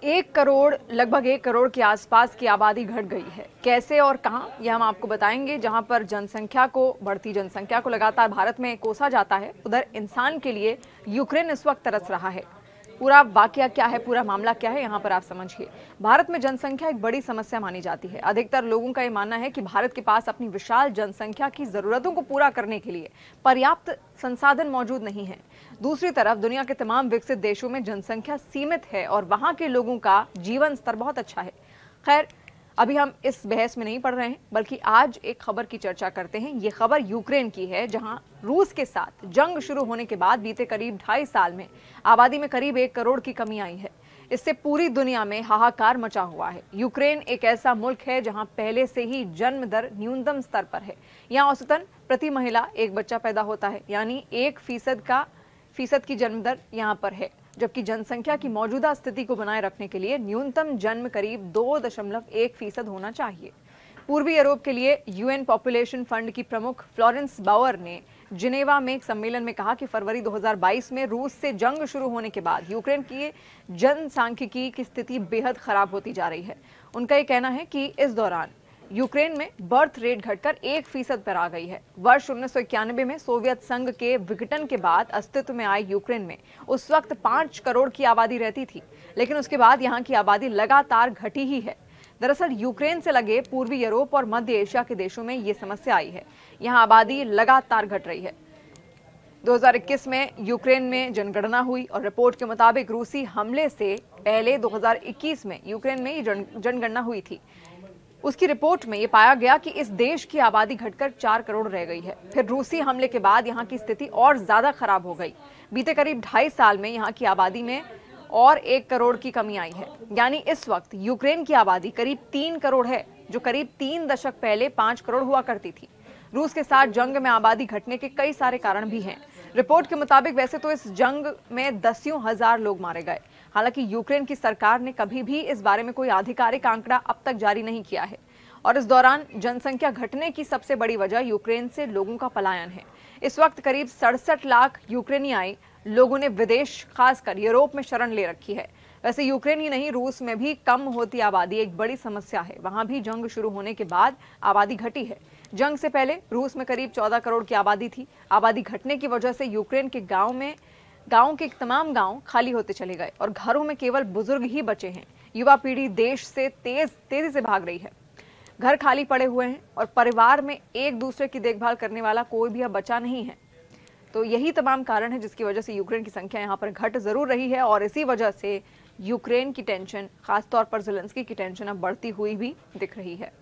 एक करोड़ लगभग 1 करोड़ के आसपास की आबादी घट गई है। कैसे और कहां, यह हम आपको बताएंगे। जहां पर बढ़ती जनसंख्या को लगातार भारत में कोसा जाता है, उधर इंसान के लिए यूक्रेन इस वक्त तरस रहा है। पूरा वाकया क्या है, पूरा मामला क्या है, यहाँ पर आप समझिए। भारत में जनसंख्या एक बड़ी समस्या मानी जाती है। अधिकतर लोगों का यह मानना है कि भारत के पास अपनी विशाल जनसंख्या की जरूरतों को पूरा करने के लिए पर्याप्त संसाधन मौजूद नहीं है। दूसरी तरफ दुनिया के तमाम विकसित देशों में जनसंख्या सीमित है और वहां के लोगों का जीवन स्तर बहुत अच्छा है। खैर, अभी हम इस बहस में नहीं पड़ रहे हैं, बल्कि आज एक खबर की चर्चा करते हैं। ये खबर यूक्रेन की है, जहां रूस के साथ जंग शुरू होने के बाद बीते करीब 2.5 साल में आबादी में करीब 1 करोड़ की कमी आई है। इससे पूरी दुनिया में हाहाकार मचा हुआ है। यूक्रेन एक ऐसा मुल्क है जहां पहले से ही जन्म दर न्यूनतम स्तर पर है। यहाँ औसतन प्रति महिला एक बच्चा पैदा होता है, यानी 1% की जन्म दर यहाँ पर है, जबकि जनसंख्या की मौजूदा स्थिति को बनाए रखने के लिए न्यूनतम जन्म करीब 2.1% होना चाहिए। पूर्वी यूरोप के लिए यूएन पॉपुलेशन फंड की प्रमुख फ्लोरेंस बाउअर ने जिनेवा में एक सम्मेलन में कहा कि फरवरी 2022 में रूस से जंग शुरू होने के बाद यूक्रेन की जनसांख्यिकी की स्थिति बेहद खराब होती जा रही है। उनका यह कहना है कि इस दौरान यूक्रेन में बर्थ रेट घटकर 1% पर आ गई है। वर्ष 1991 में सोवियत संघ के विघटन के बाद अस्तित्व में आए यूक्रेन में उस वक्त 5 करोड़ की आबादी रहती थी, लेकिन उसके बाद यहाँ की आबादी लगातार घटी ही है। दरअसल यूक्रेन से लगे पूर्वी यूरोप और मध्य एशिया के देशों में ये समस्या आई है। यहाँ आबादी लगातार घट रही है। 2021 में यूक्रेन में जनगणना हुई और रिपोर्ट के मुताबिक रूसी हमले से पहले 2021 में यूक्रेन में जनगणना हुई थी। उसकी रिपोर्ट में यह पाया गया कि इस देश की आबादी घटकर 4 करोड़ रह गई है। फिर रूसी हमले के बाद यहाँ की स्थिति और ज्यादा खराब हो गई। बीते करीब 2.5 साल में यहाँ की आबादी में और 1 करोड़ की कमी आई है, यानी इस वक्त यूक्रेन की आबादी करीब 3 करोड़ है, जो करीब 3 दशक पहले 5 करोड़ हुआ करती थी। रूस के साथ जंग में आबादी घटने के कई सारे कारण भी हैं। रिपोर्ट के मुताबिक वैसे तो इस जंग में दसियों हजार लोग मारे गए। हालांकि यूक्रेन की सरकार ने कभी भी इस बारे में कोई आधिकारिक आंकड़ा अब तक जारी नहीं किया है। और इस दौरान जनसंख्या घटने की सबसे बड़ी वजह यूक्रेन से लोगों का पलायन है। इस वक्त करीब 67 लाख यूक्रेनियाई लोगों ने विदेश, खासकर यूरोप में शरण ले रखी है। वैसे यूक्रेन ही नहीं, रूस में भी कम होती आबादी एक बड़ी समस्या है। वहां भी जंग शुरू होने के बाद आबादी घटी है। जंग से पहले रूस में करीब 14 करोड़ की आबादी थी। आबादी घटने की वजह से यूक्रेन के गांव के तमाम गांव खाली होते चले गए और घरों में केवल बुजुर्ग ही बचे हैं। युवा पीढ़ी देश से तेजी से भाग रही है। घर खाली पड़े हुए हैं और परिवार में एक दूसरे की देखभाल करने वाला कोई भी अब बचा नहीं है। तो यही तमाम कारण है जिसकी वजह से यूक्रेन की संख्या यहाँ पर घट जरूर रही है और इसी वजह से यूक्रेन की टेंशन, खासतौर पर ज़ेलेंस्की की टेंशन अब बढ़ती हुई भी दिख रही है।